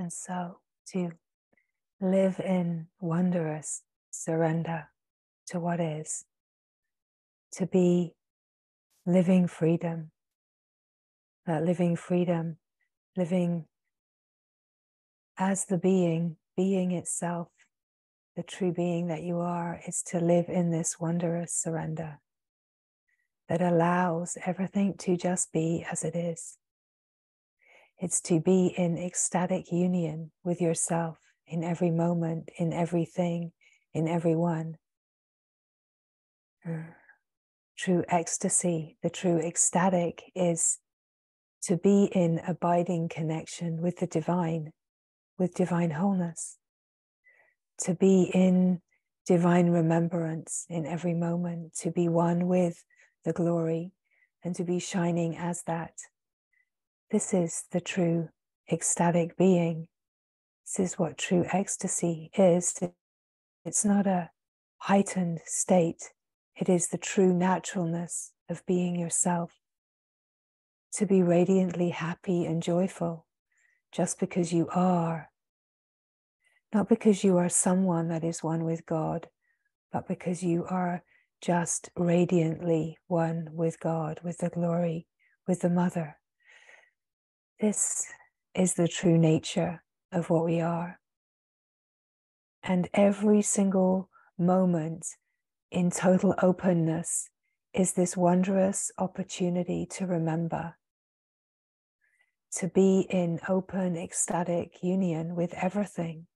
And so to live in wondrous surrender to what is, to be living freedom, that living freedom, living as the being itself, the true being that you are, is to live in this wondrous surrender that allows everything to just be as it is. It's to be in ecstatic union with yourself in every moment, in everything, in everyone. True ecstasy, the true ecstatic, is to be in abiding connection with the divine, with divine wholeness, to be in divine remembrance in every moment, to be one with the glory and to be shining as that. This is the true ecstatic being. This is what true ecstasy is. It's not a heightened state. It is the true naturalness of being yourself. To be radiantly happy and joyful just because you are. Not because you are someone that is one with God, but because you are just radiantly one with God, with the glory, with the Mother. This is the true nature of what we are. And every single moment in total openness is this wondrous opportunity to remember, to be in open, ecstatic union with everything,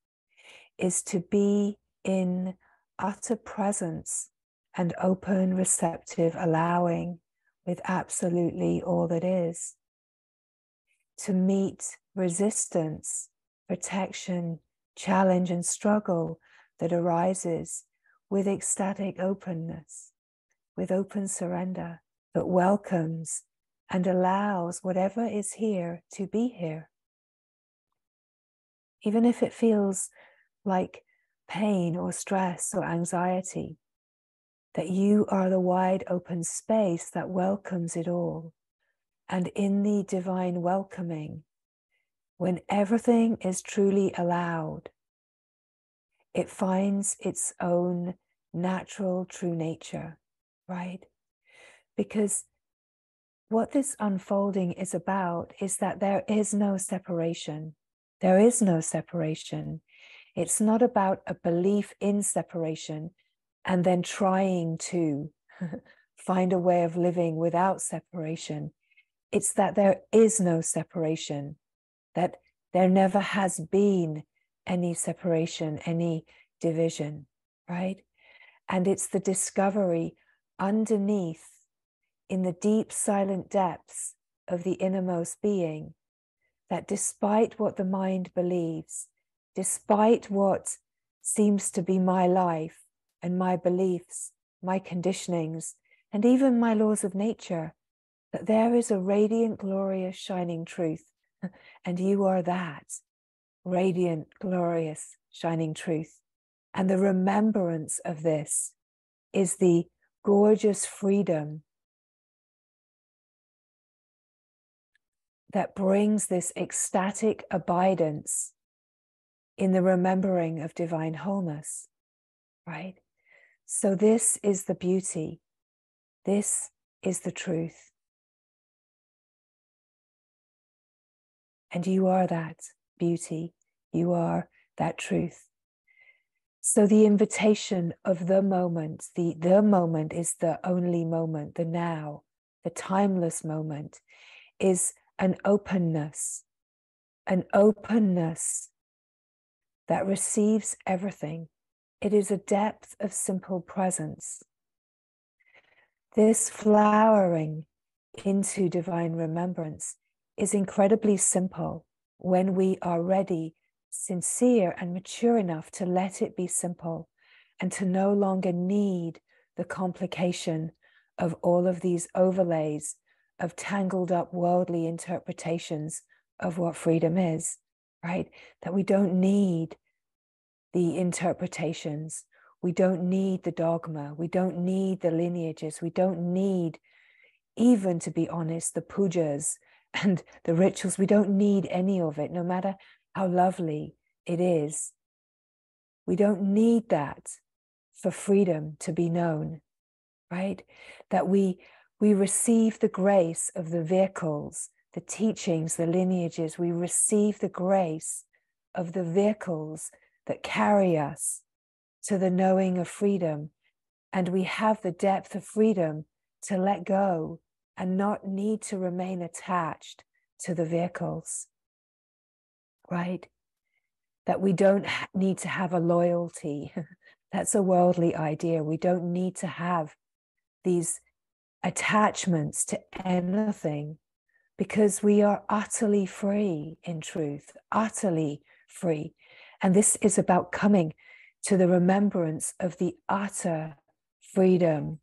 is to be in utter presence and open, receptive, allowing with absolutely all that is. To meet resistance, protection, challenge, and struggle that arises with ecstatic openness, with open surrender that welcomes and allows whatever is here to be here. Even if it feels like pain or stress or anxiety, that you are the wide open space that welcomes it all. And in the divine welcoming, when everything is truly allowed, it finds its own natural true nature, right? Because what this unfolding is about is that there is no separation. There is no separation. It's not about a belief in separation and then trying to find a way of living without separation. It's that there is no separation, that there never has been any separation, any division, right? And it's the discovery underneath, in the deep silent depths of the innermost being, that despite what the mind believes, despite what seems to be my life and my beliefs, my conditionings, and even my laws of nature, that there is a radiant, glorious, shining truth. And you are that radiant, glorious, shining truth. And the remembrance of this is the gorgeous freedom that brings this ecstatic abidance in the remembering of divine wholeness, right? So this is the beauty. This is the truth. And you are that beauty. You are that truth. So the invitation of the moment, the moment is the only moment, the now, the timeless moment, is an openness that receives everything. It is a depth of simple presence. This flowering into divine remembrance is incredibly simple when we are ready, sincere, and mature enough to let it be simple and to no longer need the complication of all of these overlays of tangled up worldly interpretations of what freedom is, right? That we don't need the interpretations. We don't need the dogma. We don't need the lineages. We don't need, even to be honest, the pujas and the rituals. We don't need any of it, no matter how lovely it is. We don't need that for freedom to be known, right? That we receive the grace of the vehicles, the teachings, the lineages. We receive the grace of the vehicles that carry us to the knowing of freedom. And we have the depth of freedom to let go and not need to remain attached to the vehicles, right? That we don't need to have a loyalty. That's a worldly idea. We don't need to have these attachments to anything, because we are utterly free in truth, utterly free. And this is about coming to the remembrance of the utter freedom.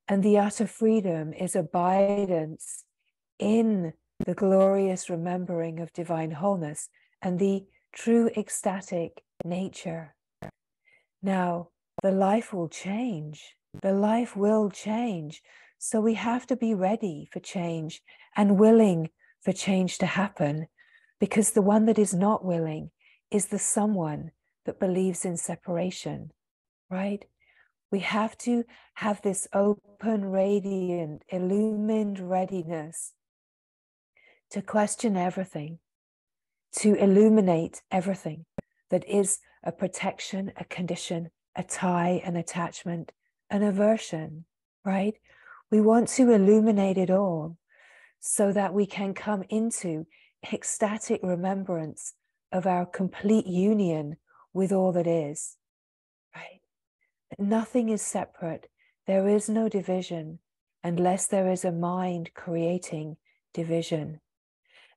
And the utter freedom is abidance in the glorious remembering of divine wholeness and the true ecstatic nature. Now, the life will change. The life will change. So we have to be ready for change and willing for change to happen, because the one that is not willing is the someone that believes in separation, right? We have to have this open, radiant, illumined readiness to question everything, to illuminate everything that is a protection, a condition, a tie, an attachment, an aversion, right? We want to illuminate it all so that we can come into ecstatic remembrance of our complete union with all that is, right? Nothing is separate. There is no division unless there is a mind creating division.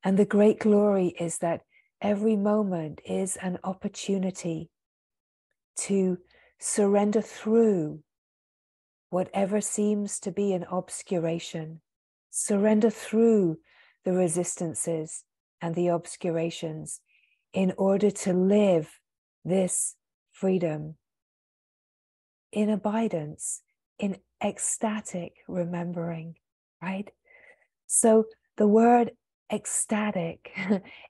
And the great glory is that every moment is an opportunity to surrender through whatever seems to be an obscuration, surrender through the resistances and the obscurations in order to live this freedom in abidance, in ecstatic remembering, right? So the word ecstatic,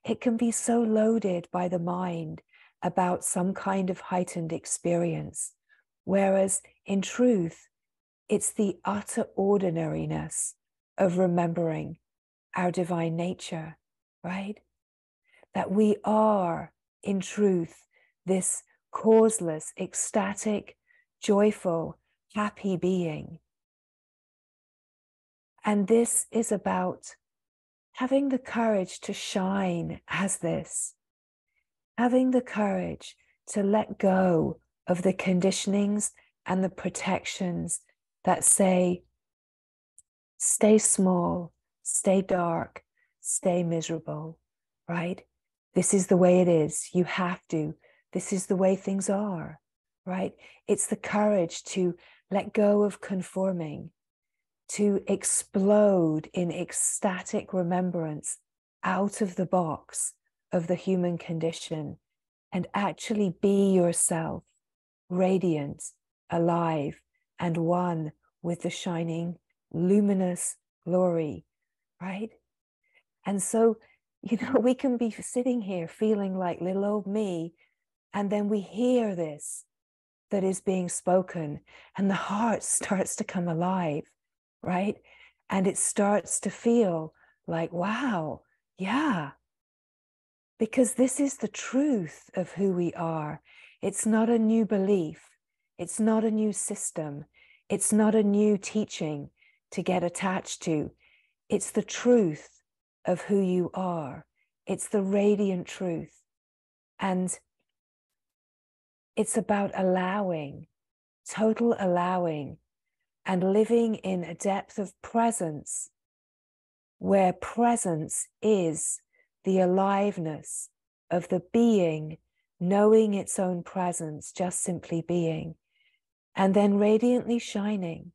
it can be so loaded by the mind about some kind of heightened experience, whereas in truth, it's the utter ordinariness of remembering our divine nature, right? That we are, in truth, this causeless, ecstatic, joyful, happy being. And this is about having the courage to shine as this, having the courage to let go of the conditionings and the protections that say, stay small, stay dark, stay miserable, right? This is the way it is. You have to. This is the way things are, right? It's the courage to let go of conforming, to explode in ecstatic remembrance out of the box of the human condition and actually be yourself, radiant, alive, and one with the shining, luminous glory, right? And so, we can be sitting here feeling like little old me, and then we hear this that is being spoken, and the heart starts to come alive, right? And it starts to feel like, wow, yeah, because this is the truth of who we are. It's not a new belief. It's not a new system. It's not a new teaching to get attached to. It's the truth of who you are. It's the radiant truth. And it's about allowing, total allowing, and living in a depth of presence where presence is the aliveness of the being, knowing its own presence, just simply being, and then radiantly shining,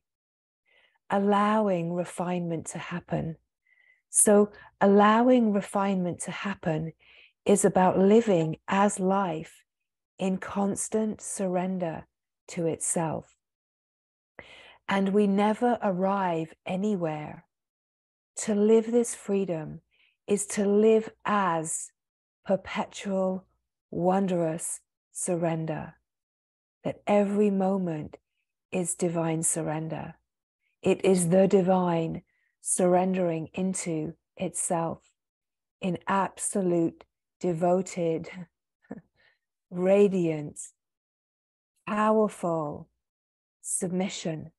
allowing refinement to happen. So allowing refinement to happen is about living as life in constant surrender to itself. And we never arrive anywhere. To live this freedom is to live as perpetual, wondrous surrender. That every moment is divine surrender. It is the divine surrendering into itself in absolute, devoted, radiant, powerful submission.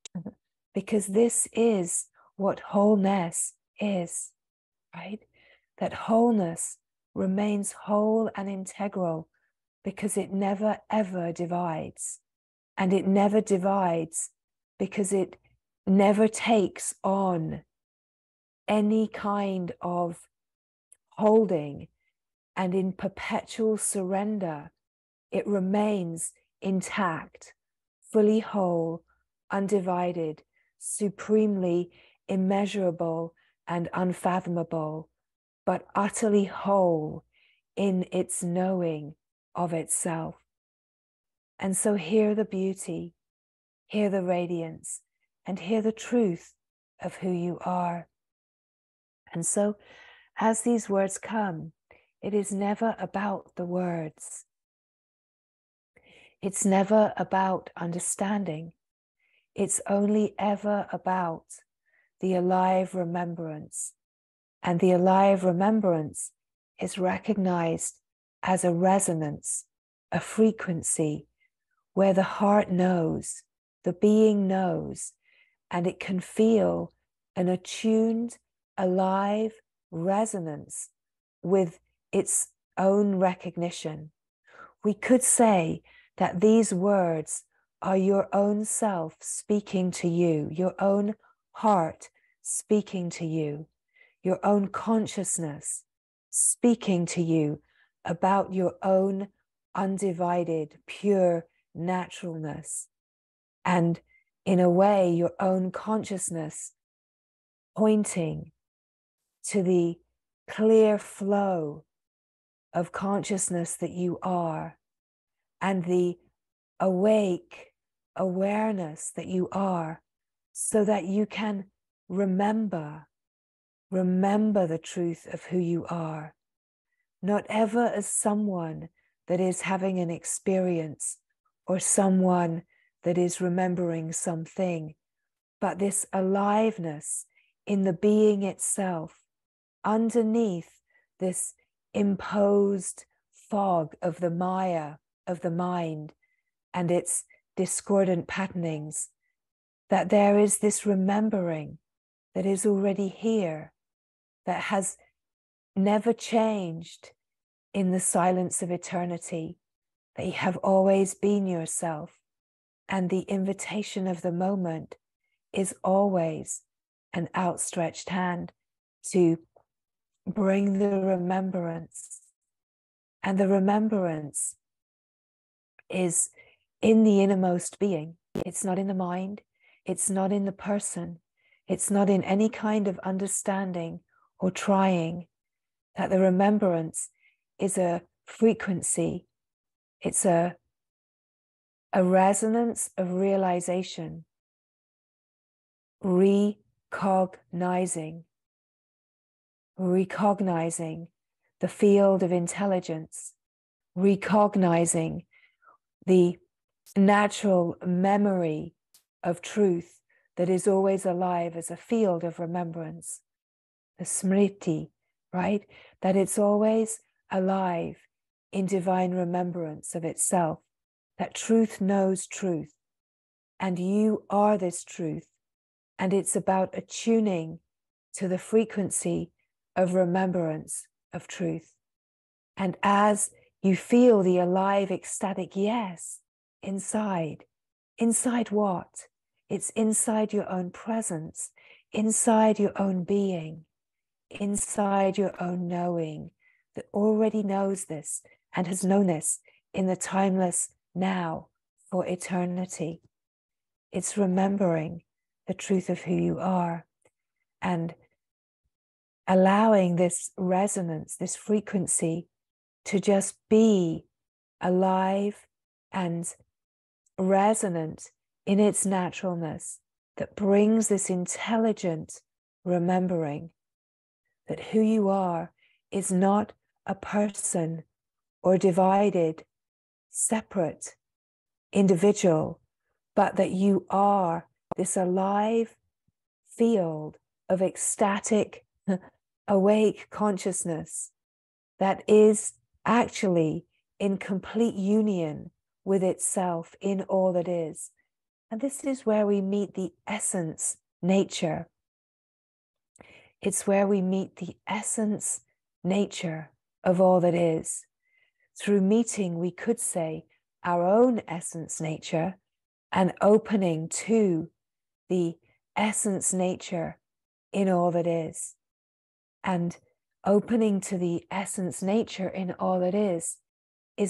Because this is what wholeness is, right? That wholeness remains whole and integral because it never ever divides. And it never divides because it never takes on any kind of holding, and in perpetual surrender, it remains intact, fully whole, undivided, supremely immeasurable and unfathomable, but utterly whole in its knowing of itself. And so hear the beauty, hear the radiance, and hear the truth of who you are. And so as these words come, it is never about the words. It's never about understanding. It's only ever about the alive remembrance. And the alive remembrance is recognized as a resonance, a frequency, where the heart knows, the being knows, and it can feel an attuned, alive resonance with its own recognition. We could say that these words are your own self speaking to you, your own heart speaking to you, your own consciousness speaking to you about your own undivided, pure naturalness. And in a way, your own consciousness pointing to the clear flow of consciousness that you are, and the awake awareness that you are, so that you can remember the truth of who you are, not ever as someone that is having an experience or someone that is remembering something, but this aliveness in the being itself, underneath this imposed fog of the Maya, of the mind, and its discordant patternings, that there is this remembering that is already here, that has never changed in the silence of eternity, that you have always been yourself, and the invitation of the moment is always an outstretched hand to bring the remembrance. And the remembrance is in the innermost being. It's not in the mind. It's not in the person. It's not in any kind of understanding or trying. That the remembrance is a frequency. It's a resonance of realization, recognizing the field of intelligence, recognizing the natural memory of truth that is always alive as a field of remembrance, the smriti, right? That it's always alive in divine remembrance of itself, that truth knows truth, and you are this truth, and it's about attuning to the frequency of remembrance of truth. And as you feel the alive, ecstatic yes inside what? It's inside your own presence, inside your own being, inside your own knowing that already knows this and has known this in the timeless now for eternity. It's remembering the truth of who you are and allowing this resonance, this frequency to just be alive and resonant in its naturalness, that brings this intelligent remembering that who you are is not a person or divided, separate individual, but that you are this alive field of ecstatic, awake consciousness that is actually in complete union with itself in all that is. And this is where we meet the essence nature. It's where we meet the essence nature of all that is. Through meeting, we could say, our own essence nature and opening to the essence nature in all that is. And opening to the essence nature in all that is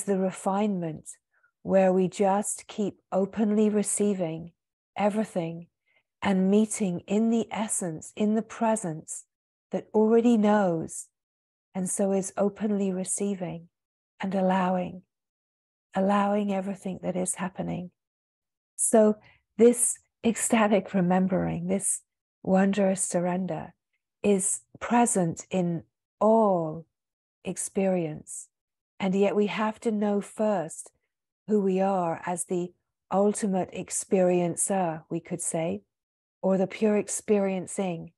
the refinement where we just keep openly receiving everything and meeting in the essence, in the presence that already knows, and so is openly receiving and allowing everything that is happening. So this ecstatic remembering, this wondrous surrender is present in all experience. And yet we have to know first who we are as the ultimate experiencer, we could say, or the pure experiencing,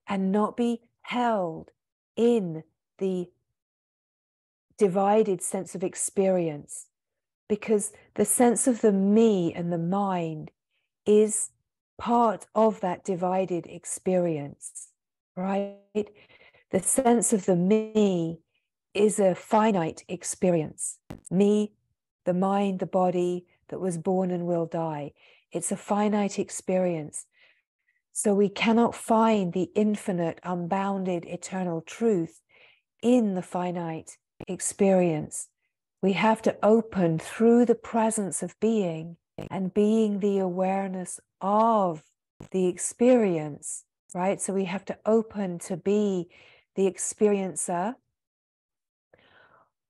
and not be held in the divided sense of experience, because the sense of the me and the mind is part of that divided experience, right? The sense of the me is a finite experience. Me, the mind, the body that was born and will die. It's a finite experience. So we cannot find the infinite, unbounded, eternal truth in the finite experience. We have to open through the presence of being and being the awareness of the experience, right? So we have to open to be the experiencer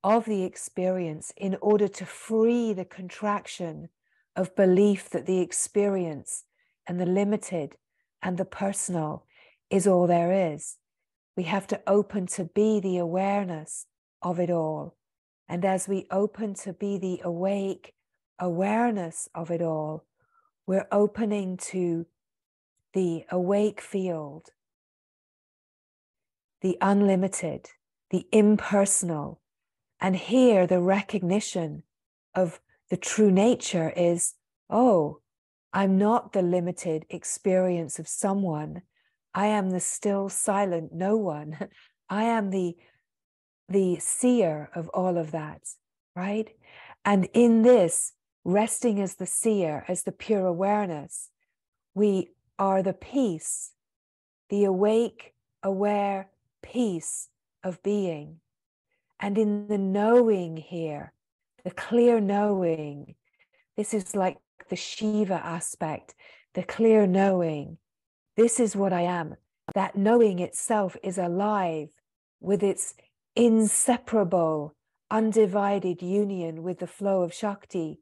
of the experience in order to free the contraction of belief that the experience and the limited and the personal is all there is. We have to open to be the awareness of it all. And as we open to be the awake awareness of it all, we're opening to the awake field, the unlimited, the impersonal. And here the recognition of the true nature is, oh, I'm not the limited experience of someone. I am the still silent no one. I am the seer of all of that, right? And in this, resting as the seer, as the pure awareness, we are the peace, the awake, aware peace of being. And in the knowing here, the clear knowing, this is like the Shiva aspect, the clear knowing, this is what I am. That knowing itself is alive with its inseparable, undivided union with the flow of Shakti,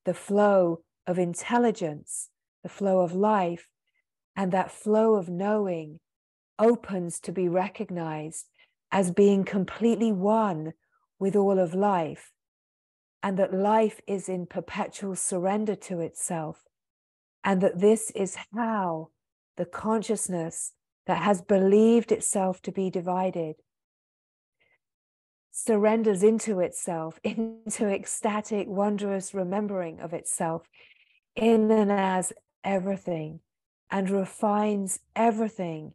the flow of intelligence, the flow of life, and that flow of knowing opens to be recognized as being completely one with all of life, and that life is in perpetual surrender to itself, and that this is how the consciousness that has believed itself to be divided surrenders into itself, into ecstatic, wondrous remembering of itself in and as everything, and refines everything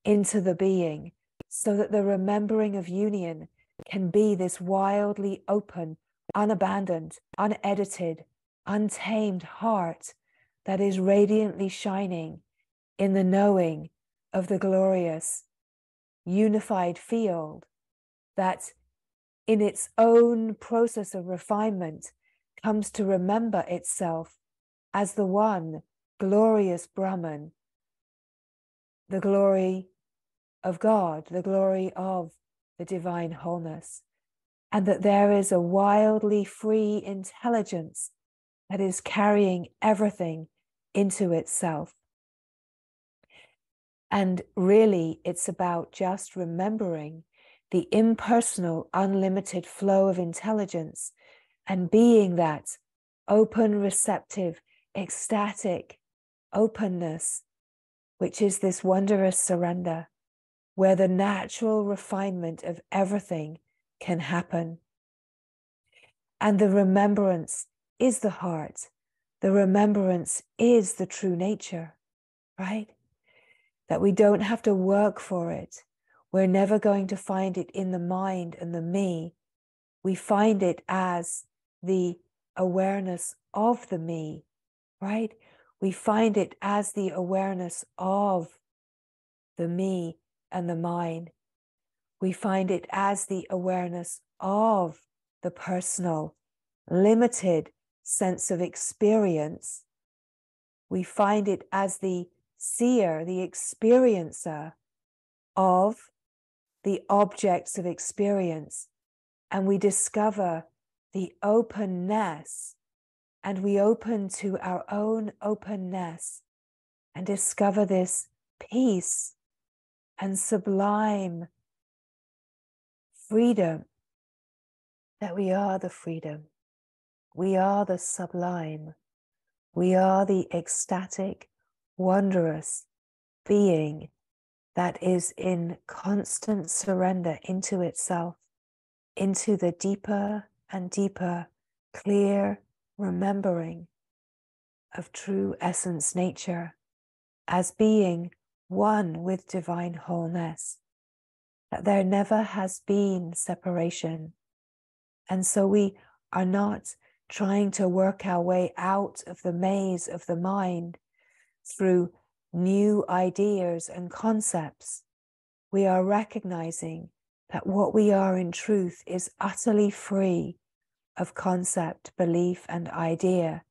into the being, so that the remembering of union can be this wildly open, unabandoned, unedited, untamed heart that is radiantly shining in the knowing of the glorious, unified field that in its own process of refinement comes to remember itself as the one glorious Brahman, the glory of God, the glory of the divine wholeness, and that there is a wildly free intelligence that is carrying everything into itself. And really, it's about just remembering the impersonal, unlimited flow of intelligence, and being that open, receptive, ecstatic openness, which is this wondrous surrender, where the natural refinement of everything can happen. And the remembrance is the heart. The remembrance is the true nature, right? That we don't have to work for it. We're never going to find it in the mind and the me. We find it as the awareness of the me, right? We find it as the awareness of the me and the mind. We find it as the awareness of the personal, limited sense of experience. We find it as the seer, the experiencer of the objects of experience. And we discover the openness, and we open to our own openness and discover this peace and sublime freedom, that we are the freedom, we are the sublime, we are the ecstatic, wondrous being that is in constant surrender into itself, into the deeper and deeper, clear remembering of true essence nature as being one with divine wholeness, that there never has been separation. And so we are not trying to work our way out of the maze of the mind through new ideas and concepts. We are recognizing that what we are in truth is utterly free of concept, belief, and idea,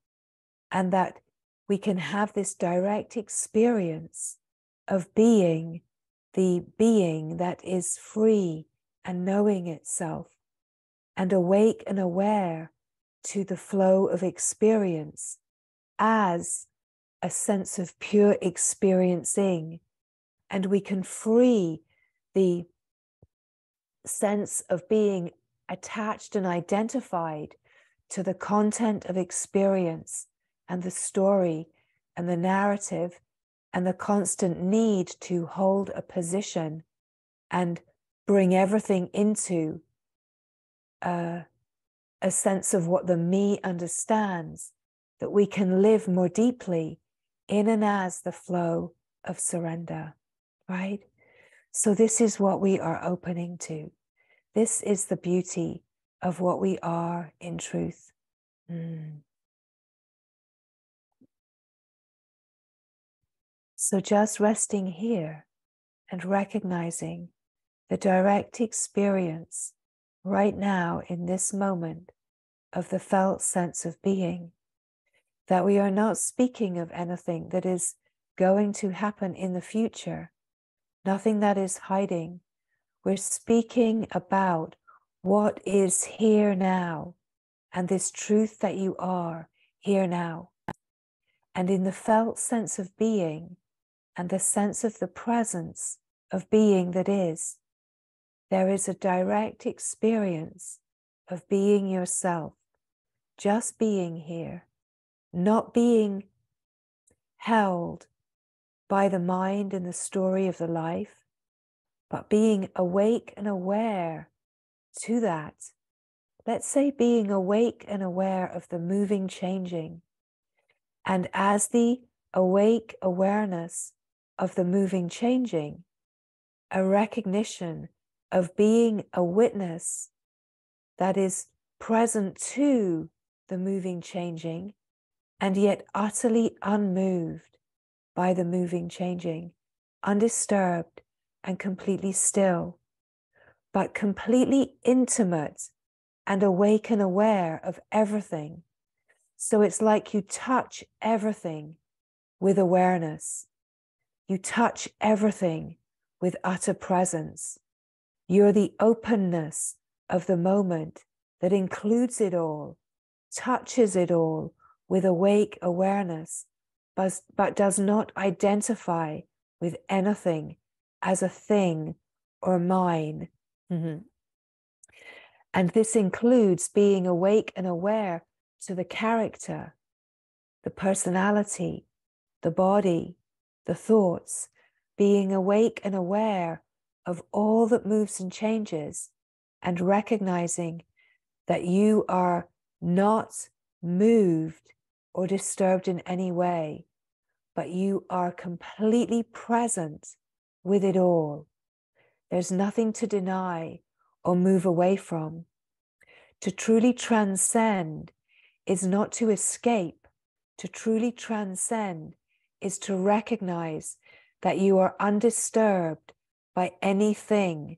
and that we can have this direct experience of being the being that is free and knowing itself, and awake and aware to the flow of experience as a sense of pure experiencing. And we can free the sense of being attached and identified to the content of experience and the story and the narrative and the constant need to hold a position and bring everything into a sense of what the me understands, that we can live more deeply in and as the flow of surrender, right? So this is what we are opening to. This is the beauty of what we are in truth. So just resting here and recognizing the direct experience right now in this moment of the felt sense of being, that we are not speaking of anything that is going to happen in the future, nothing that is hiding. We're speaking about what is here now, and this truth that you are here now. And in the felt sense of being and the sense of the presence of being that is, there is a direct experience of being yourself, just being here, not being held by the mind and the story of the life, but being awake and aware to that. Let's say being awake and aware of the moving, changing. And as the awake awareness of the moving, changing, a recognition of being a witness that is present to the moving, changing, and yet utterly unmoved by the moving, changing, undisturbed and completely still, but completely intimate and awake and aware of everything. So it's like you touch everything with awareness. You touch everything with utter presence. You're the openness of the moment that includes it all, touches it all with awake awareness, but does not identify with anything as a thing or mine Mm-hmm. And this includes being awake and aware to the character, the personality, the body, the thoughts, being awake and aware of all that moves and changes, and recognizing that you are not moved or disturbed in any way, but you are completely present with it all. There's nothing to deny or move away from. To truly transcend is not to escape. To truly transcend is to recognize that you are undisturbed by anything,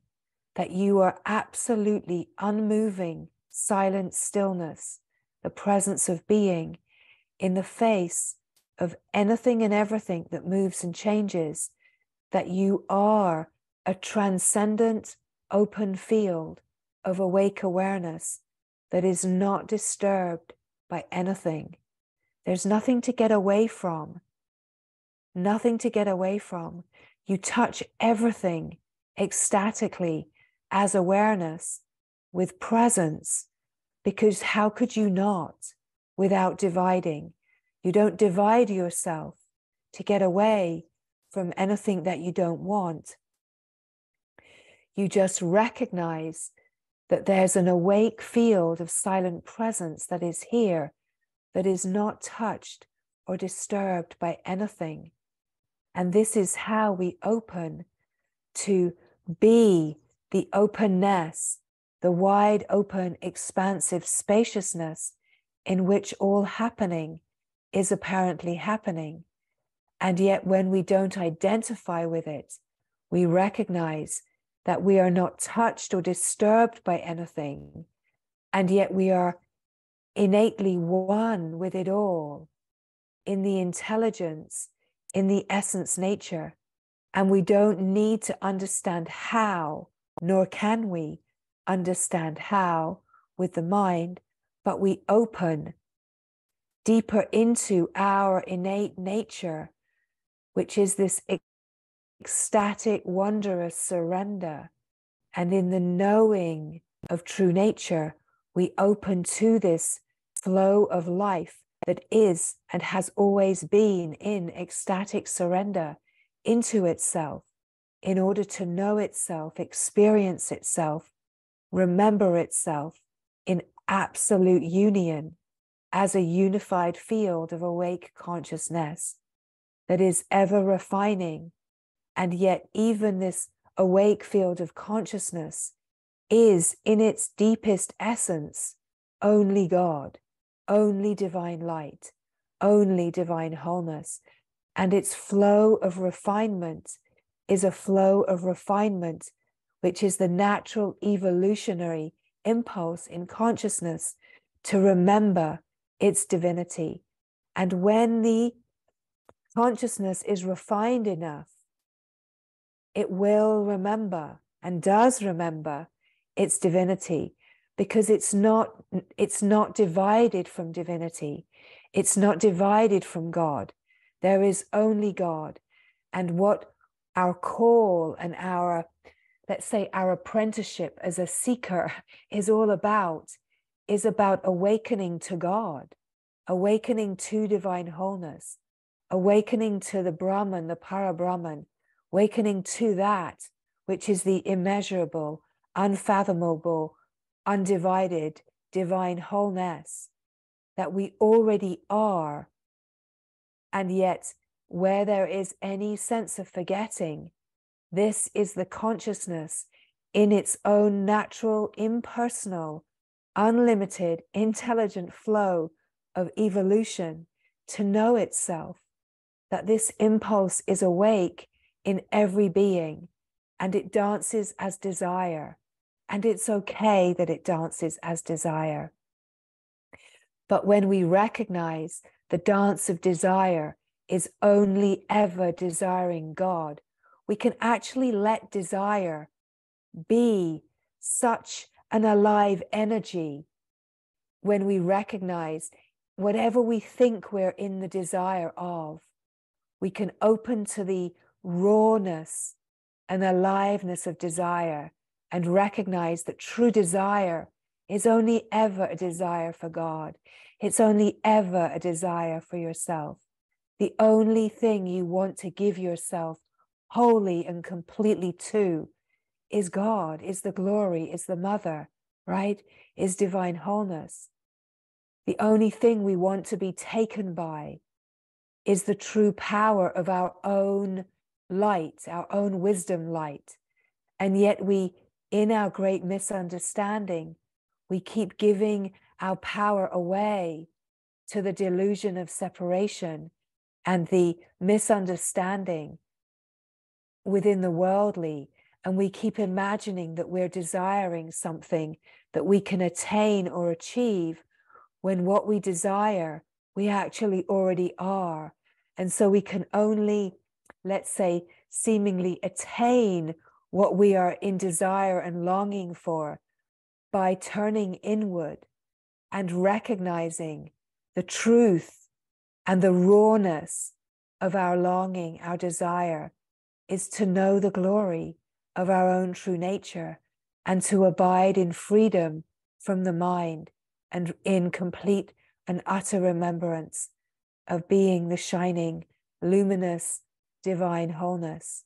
that you are absolutely unmoving, silent stillness, the presence of being in the face of anything and everything that moves and changes, that you are a transcendent, open field of awake awareness that is not disturbed by anything. There's nothing to get away from. Nothing to get away from. You touch everything ecstatically as awareness with presence, because how could you not without dividing? You don't divide yourself to get away from anything that you don't want. You just recognize that there's an awake field of silent presence that is here, that is not touched or disturbed by anything. And this is how we open to be the openness, the wide open, expansive spaciousness in which all happening is apparently happening. And yet when we don't identify with it, we recognize that we are not touched or disturbed by anything, and yet we are innately one with it all, in the intelligence, in the essence nature. And we don't need to understand how, nor can we understand how with the mind, but we open deeper into our innate nature, which is this ecstatic, wondrous surrender. And in the knowing of true nature, we open to this flow of life that is and has always been in ecstatic surrender into itself, in order to know itself, experience itself, remember itself in absolute union as a unified field of awake consciousness that is ever refining. And yet even this awake field of consciousness is in its deepest essence only God, only divine light, only divine wholeness. And its flow of refinement is a flow of refinement, which is the natural evolutionary impulse in consciousness to remember its divinity. And when the consciousness is refined enough, it will remember and does remember its divinity, because it's not divided from divinity. It's not divided from God. There is only God. And what our call and our, let's say, our apprenticeship as a seeker is all about, is about awakening to God, awakening to divine wholeness, awakening to the Brahman, the Para-Brahman, awakening to that which is the immeasurable, unfathomable, undivided divine wholeness that we already are. And yet, where there is any sense of forgetting, this is the consciousness in its own natural, impersonal, unlimited, intelligent flow of evolution to know itself, that this impulse is awake in every being, and it dances as desire, and it's okay that it dances as desire. But when we recognize the dance of desire is only ever desiring God, we can actually let desire be such an alive energy. When we recognize whatever we think we're in the desire of, we can open to the rawness and aliveness of desire and recognize that true desire is only ever a desire for God. It's only ever a desire for yourself. The only thing you want to give yourself wholly and completely to is God, is the glory, is the mother, right? Is divine wholeness. The only thing we want to be taken by is the true power of our own light, our own wisdom light. And yet we, in our great misunderstanding, we keep giving our power away to the delusion of separation and the misunderstanding within the worldly. And we keep imagining that we're desiring something that we can attain or achieve, when what we desire, we actually already are. And so we can only, let's say, seemingly attain what we are in desire and longing for by turning inward and recognizing the truth and the rawness of our longing, our desire, is to know the glory of our own true nature and to abide in freedom from the mind and in complete and utter remembrance of being the shining, luminous, divine wholeness.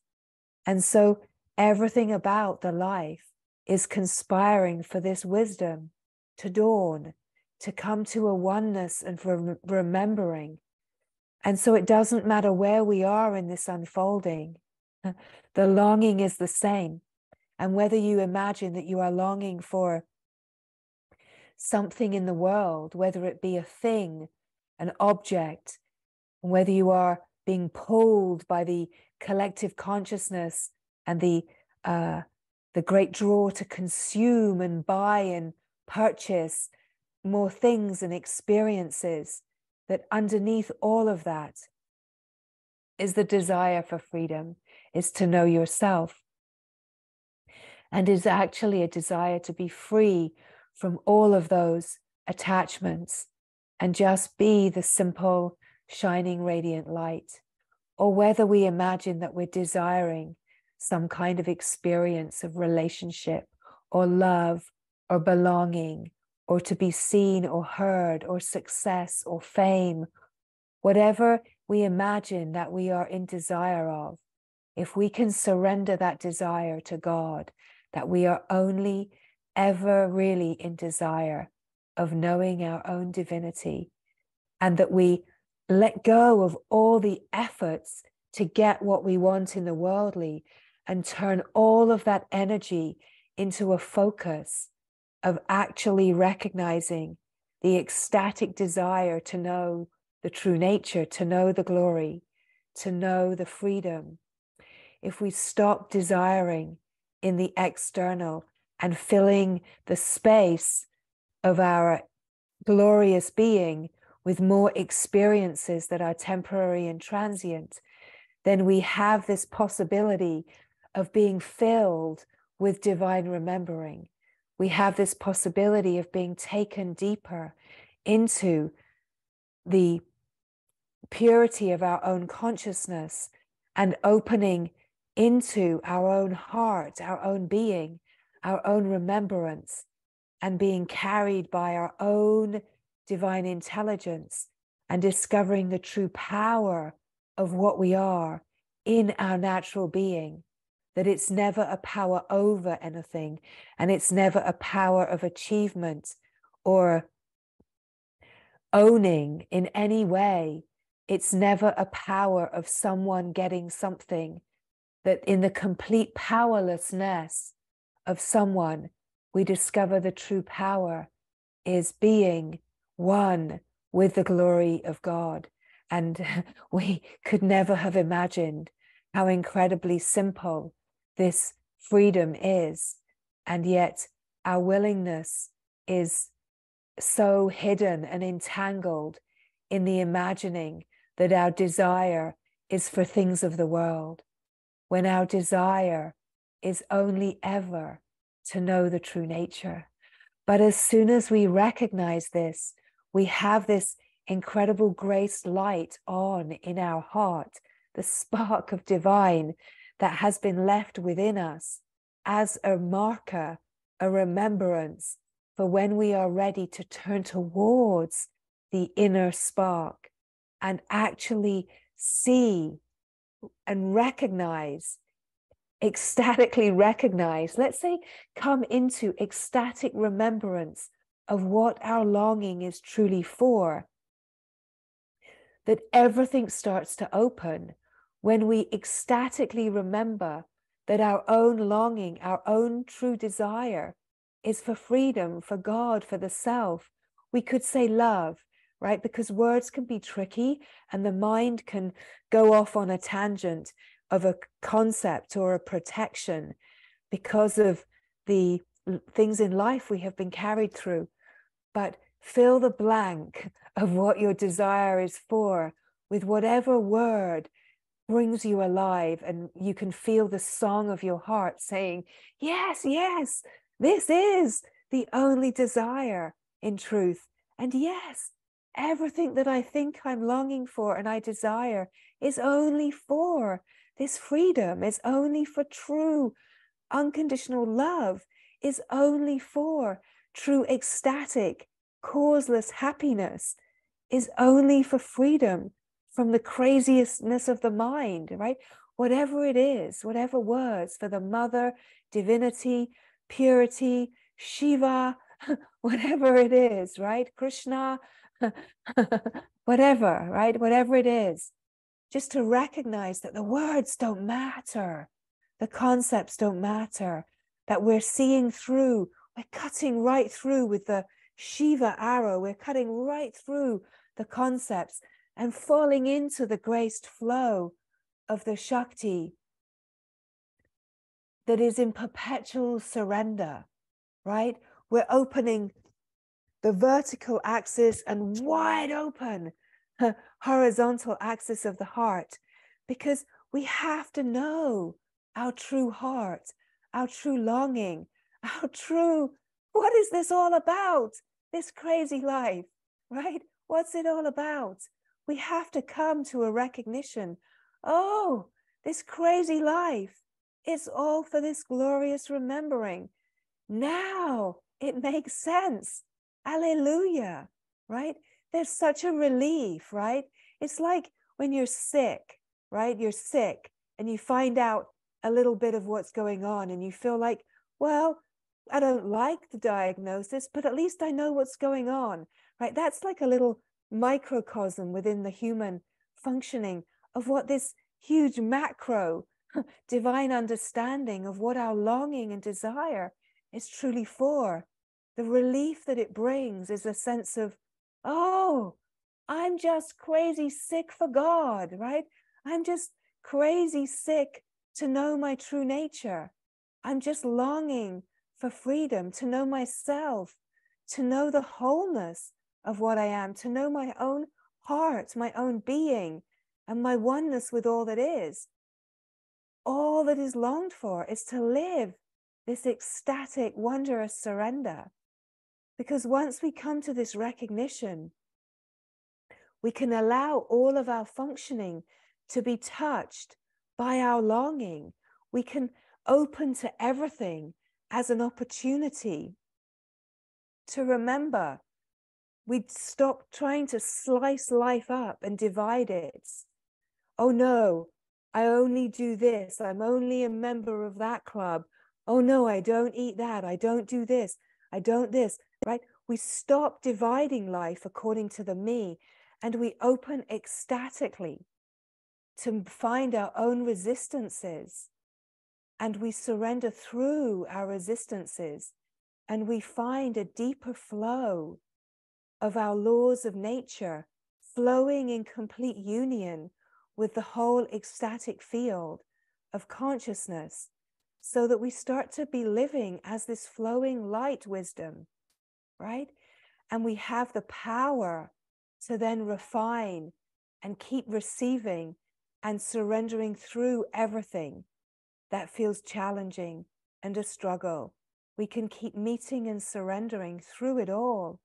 And so everything about the life is conspiring for this wisdom to dawn, to come to a oneness and for remembering. And so it doesn't matter where we are in this unfolding, the longing is the same. And whether you imagine that you are longing for something in the world, whether it be a thing, an object, whether you are being pulled by the collective consciousness and the great draw to consume and buy and purchase more things and experiences, that underneath all of that is the desire for freedom, is to know yourself, and is actually a desire to be free from all of those attachments and just be the simple, shining, radiant light. Or whether we imagine that we're desiring some kind of experience of relationship or love or belonging or to be seen or heard or success or fame, whatever we imagine that we are in desire of, if we can surrender that desire to God, that we are only ever really in desire of knowing our own divinity, and that we let go of all the efforts to get what we want in the worldly and turn all of that energy into a focus of actually recognizing the ecstatic desire to know the true nature, to know the glory, to know the freedom. If we stop desiring in the external and filling the space of our glorious being with more experiences that are temporary and transient, then we have this possibility of being filled with divine remembering. We have this possibility of being taken deeper into the purity of our own consciousness and opening into our own heart, our own being, our own remembrance, and being carried by our own divine intelligence and discovering the true power of what we are in our natural being, that it's never a power over anything, and it's never a power of achievement or owning in any way. It's never a power of someone getting something, that in the complete powerlessness of someone, we discover the true power is being one with the glory of God. And we could never have imagined how incredibly simple this freedom is. And yet our willingness is so hidden and entangled in the imagining that our desire is for things of the world, when our desire is only ever to know the true nature. But as soon as we recognize this, we have this incredible grace light on in our heart, the spark of divine that has been left within us as a marker, a remembrance for when we are ready to turn towards the inner spark and actually see and recognize, ecstatically recognize, let's say, come into ecstatic remembrance of what our longing is truly for, that everything starts to open when we ecstatically remember that our own longing, our own true desire is for freedom, for God, for the self. We could say love, right? Because words can be tricky and the mind can go off on a tangent of a concept or a protection because of the things in life we have been carried through. But fill the blank of what your desire is for with whatever word brings you alive, and you can feel the song of your heart saying, yes, yes, this is the only desire in truth. And yes, everything that I think I'm longing for and I desire is only for this freedom, is only for true unconditional love, is only for true ecstatic, causeless happiness, is only for freedom from the craziestness of the mind, right? Whatever it is, whatever words for the mother, divinity, purity, Shiva, whatever it is, right? Krishna, whatever, right? Whatever it is, just to recognize that the words don't matter, the concepts don't matter, that we're seeing through, we're cutting right through with the Shiva arrow, we're cutting right through the concepts and falling into the graced flow of the Shakti that is in perpetual surrender, right? We're opening the vertical axis and wide open horizontal axis of the heart, because we have to know our true heart, our true longing, our true, what is this all about? This crazy life, right? What's it all about? We have to come to a recognition. Oh, this crazy life, it's all for this glorious remembering. Now it makes sense. Alleluia, right? There's such a relief, right? It's like when you're sick, right? You're sick and you find out a little bit of what's going on and you feel like, well, I don't like the diagnosis, but at least I know what's going on, right? That's like a little microcosm within the human functioning of what this huge macro divine understanding of what our longing and desire is truly for. The relief that it brings is a sense of, oh, I'm just crazy sick for God, right? I'm just crazy sick to know my true nature. I'm just longing for freedom, to know myself, to know the wholeness of what I am, to know my own heart, my own being, and my oneness with all that is. All that is longed for is to live this ecstatic, wondrous surrender. Because once we come to this recognition, we can allow all of our functioning to be touched by our longing. We can open to everything as an opportunity to remember. We stop trying to slice life up and divide it. Oh no, I only do this. I'm only a member of that club. Oh no, I don't eat that. I don't do this. I don't this, right? We stop dividing life according to the me, and we open ecstatically to find our own resistances, and we surrender through our resistances, and we find a deeper flow of our laws of nature flowing in complete union with the whole ecstatic field of consciousness, so that we start to be living as this flowing light wisdom, right? And we have the power to then refine and keep receiving and surrendering through everything that feels challenging and a struggle. We can keep meeting and surrendering through it all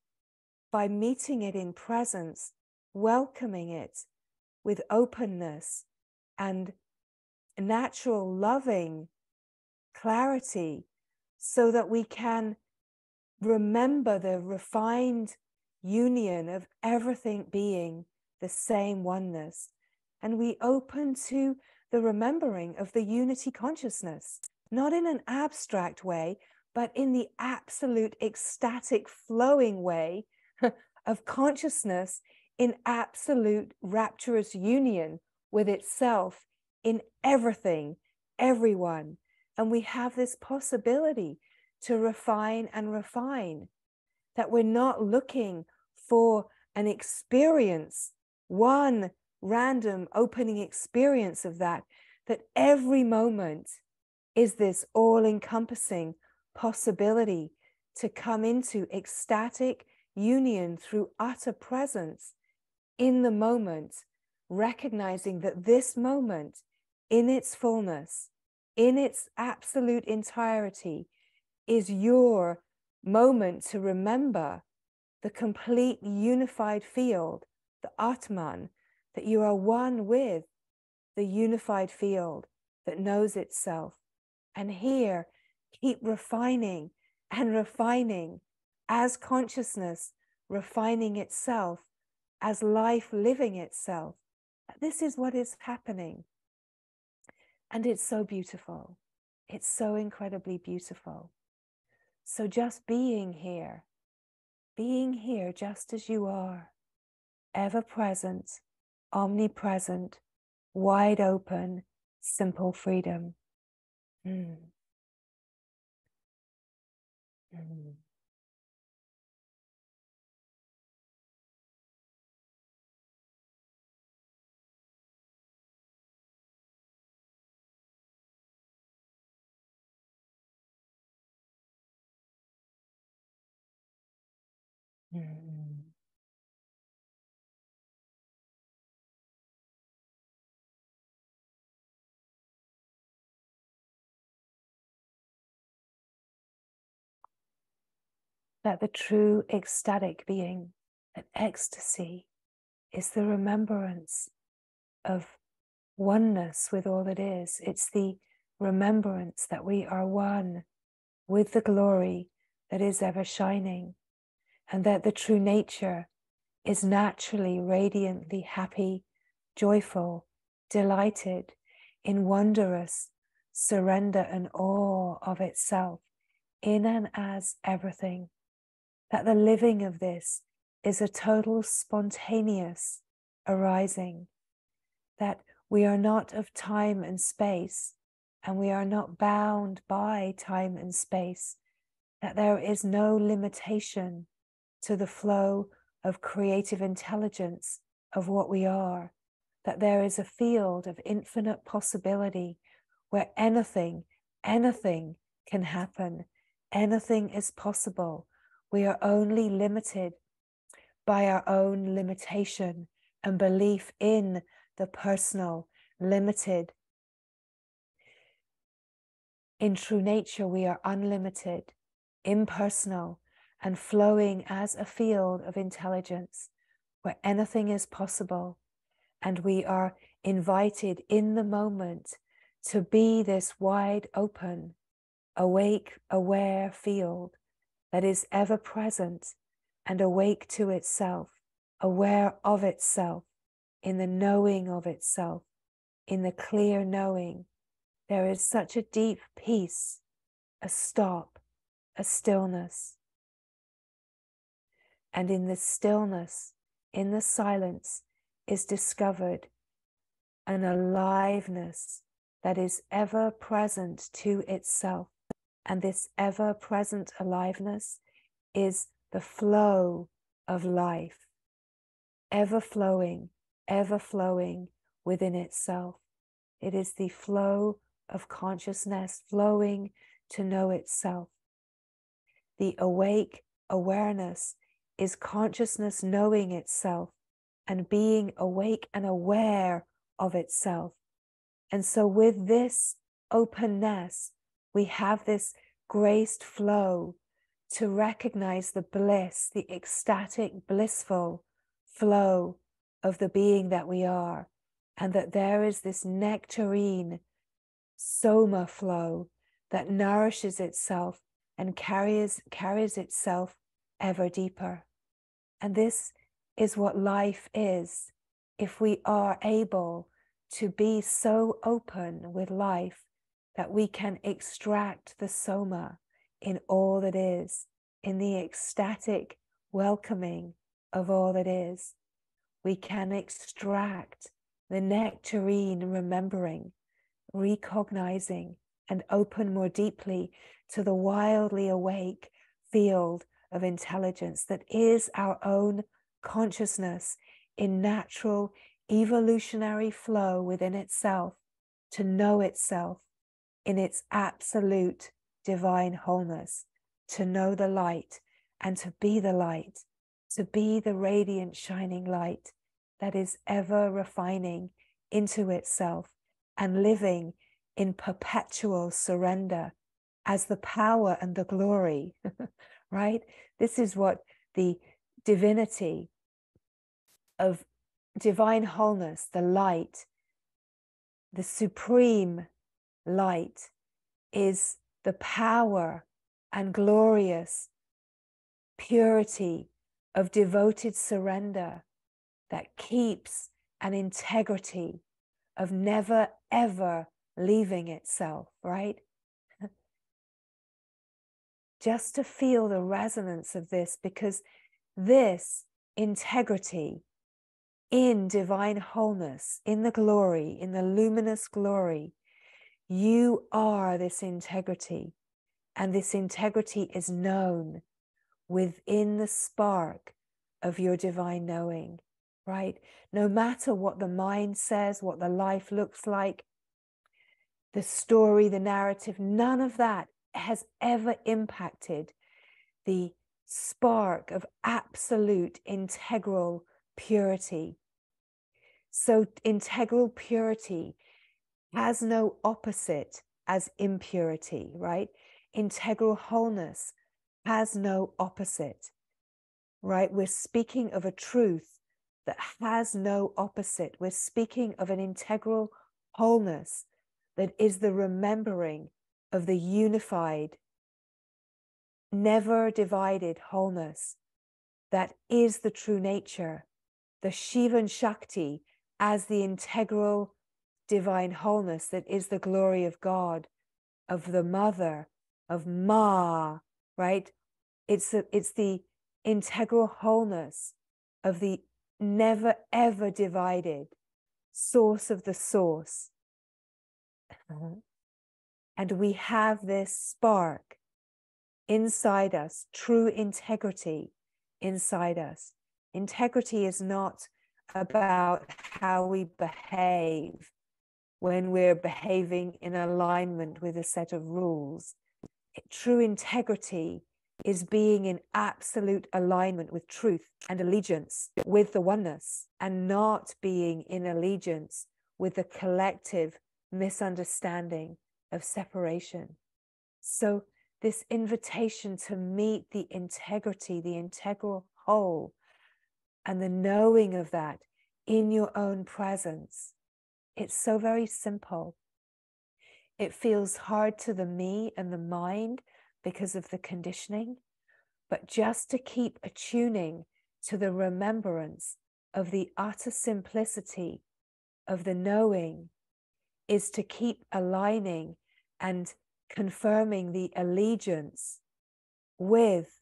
by meeting it in presence, welcoming it with openness and natural loving clarity, so that we can remember the refined union of everything being the same oneness. And we open to the remembering of the unity consciousness, not in an abstract way, but in the absolute ecstatic flowing way of consciousness in absolute rapturous union with itself in everything, everyone. And we have this possibility to refine and refine, that we're not looking for an experience, one random opening experience of that, that every moment is this all-encompassing possibility to come into ecstatic union through utter presence in the moment, recognizing that this moment in its fullness, in its absolute entirety, is your moment to remember the complete unified field, the Atman, that you are one with the unified field that knows itself. And here, keep refining and refining as consciousness refining itself, as life living itself. This is what is happening. And it's so beautiful. It's so incredibly beautiful. So just being here just as you are, ever present, omnipresent, wide open, simple freedom. Mm. Mm. Mm. That the true ecstatic being, that ecstasy, is the remembrance of oneness with all that is. It's the remembrance that we are one with the glory that is ever shining, and that the true nature is naturally, radiantly happy, joyful, delighted in wondrous surrender and awe of itself in and as everything. That the living of this is a total spontaneous arising, that we are not of time and space, and we are not bound by time and space, that there is no limitation to the flow of creative intelligence of what we are, that there is a field of infinite possibility where anything can happen, anything is possible. We are only limited by our own limitation and belief in the personal, limited. In true nature, we are unlimited, impersonal, and flowing as a field of intelligence where anything is possible. And we are invited in the moment to be this wide open, awake, aware field that is ever present and awake to itself, aware of itself, in the knowing of itself, in the clear knowing. There is such a deep peace, a stop, a stillness. And in this stillness, in the silence, is discovered an aliveness that is ever present to itself. And this ever present aliveness is the flow of life, ever flowing within itself. It is the flow of consciousness flowing to know itself. The awake awareness is consciousness knowing itself and being awake and aware of itself. And so with this openness, we have this graced flow to recognize the bliss, the ecstatic, blissful flow of the being that we are, and that there is this nectarine soma flow that nourishes itself and carries itself ever deeper. And this is what life is. If we are able to be so open with life that we can extract the soma in all that is, in the ecstatic welcoming of all that is, we can extract the nectarine remembering, recognizing, and open more deeply to the wildly awake field of intelligence that is our own consciousness in natural evolutionary flow within itself, to know itself in its absolute divine wholeness, to know the light and to be the light, to be the radiant shining light that is ever refining into itself and living in perpetual surrender as the power and the glory, right? This is what the divinity of divine wholeness, the light, the supreme light, is the power and glorious purity of devoted surrender that keeps an integrity of never ever leaving itself, right? Just to feel the resonance of this, because this integrity in divine wholeness, in the glory, in the luminous glory, you are this integrity, and this integrity is known within the spark of your divine knowing, right? No matter what the mind says, what the life looks like, the story, the narrative, none of that has ever impacted the spark of absolute integral purity. So integral purity has no opposite as impurity, right? Integral wholeness has no opposite, right? We're speaking of a truth that has no opposite. We're speaking of an integral wholeness that is the remembering of the unified, never divided wholeness that is the true nature, the Shivan Shakti as the integral divine wholeness that is the glory of God, of the mother, of Ma, right? It's the integral wholeness of the never ever divided source of the source. And we have this spark inside us, true integrity inside us. Integrity is not about how we behave when we're behaving in alignment with a set of rules. True integrity is being in absolute alignment with truth and allegiance with the oneness, and not being in allegiance with the collective misunderstanding of separation. So this invitation to meet the integrity, the integral whole, and the knowing of that in your own presence, it's so very simple. It feels hard to the me and the mind because of the conditioning, but just to keep attuning to the remembrance of the utter simplicity of the knowing is to keep aligning and confirming the allegiance with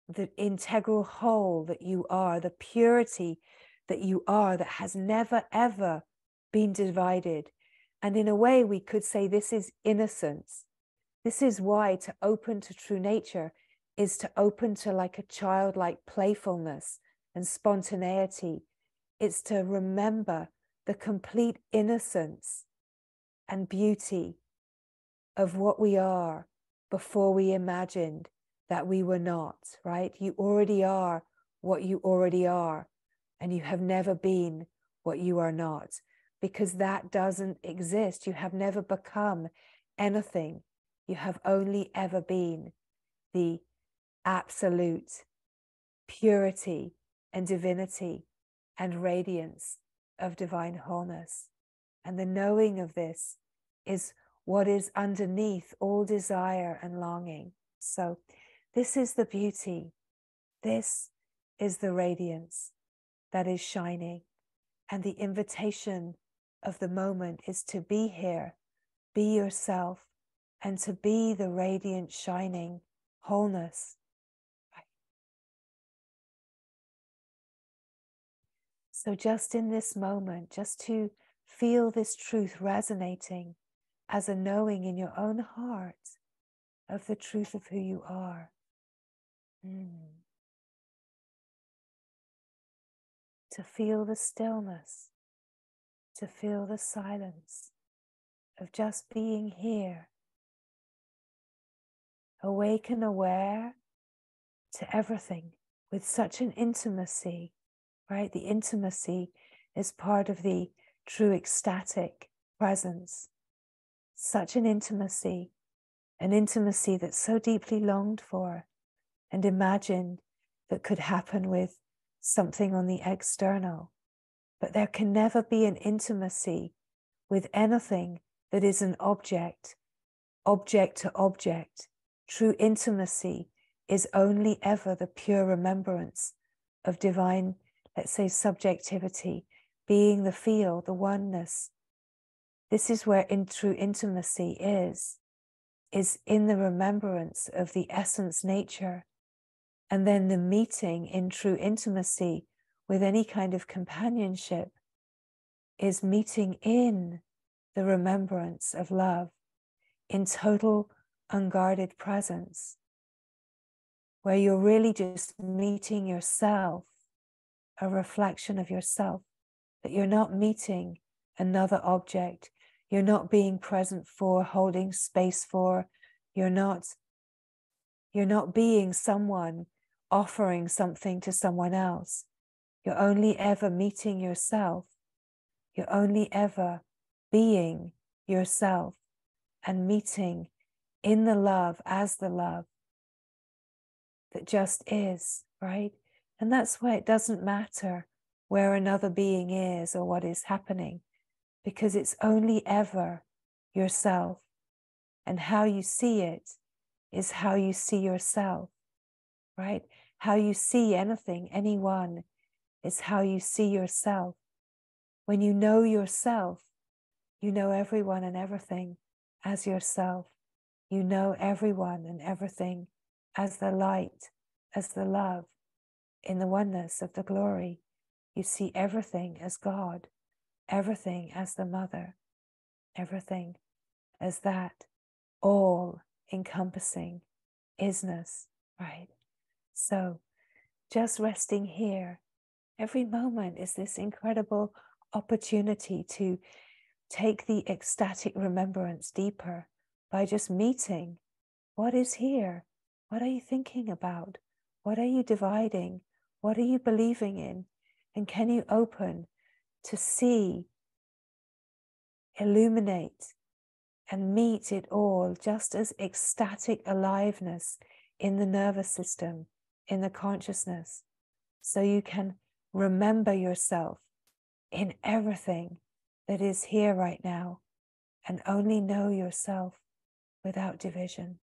the integral whole that you are, the purity that you are, that has never ever been divided. And in a way, we could say this is innocence. This is why to open to true nature is to open to like a childlike playfulness and spontaneity. It's to remember the complete innocence and beauty of what we are before we imagined that we were not, right? You already are what you already are, and you have never been what you are not, because that doesn't exist. You have never become anything. You have only ever been the absolute purity and divinity and radiance of divine wholeness. And the knowing of this is what is underneath all desire and longing. So this is the beauty. This is the radiance that is shining. And the invitation of the moment is to be here, be yourself, and to be the radiant, shining wholeness. So just in this moment, just to feel this truth resonating as a knowing in your own heart of the truth of who you are. To feel the stillness, to feel the silence of just being here, awake and aware to everything with such an intimacy, right? The intimacy is part of the true ecstatic presence. Such an intimacy that's so deeply longed for and imagined that could happen with something on the external. But there can never be an intimacy with anything that is an object to object. True intimacy is only ever the pure remembrance of divine, let's say, subjectivity, being the feel, the oneness. This is where true intimacy is in the remembrance of the essence nature. And then the meeting in true intimacy with any kind of companionship is meeting in the remembrance of love, in total unguarded presence, where you're really just meeting yourself, a reflection of yourself, that you're not meeting another object, you're not being present for, holding space for, you're not being someone offering something to someone else. You're only ever meeting yourself. You're only ever being yourself and meeting in the love as the love that just is, right? And that's why it doesn't matter where another being is or what is happening, because it's only ever yourself. And how you see it is how you see yourself, right? How you see anything, anyone, is how you see yourself. When you know yourself, you know everyone and everything as yourself. You know everyone and everything as the light, as the love, in the oneness of the glory. You see everything as God, everything as the mother, everything as that all encompassing isness, right? So just resting here, every moment is this incredible opportunity to take the ecstatic remembrance deeper by just meeting what is here. What are you thinking about? What are you dividing? What are you believing in? And can you open to see, illuminate, and meet it all just as ecstatic aliveness in the nervous system, in the consciousness, so you can remember yourself in everything that is here right now and only know yourself without division.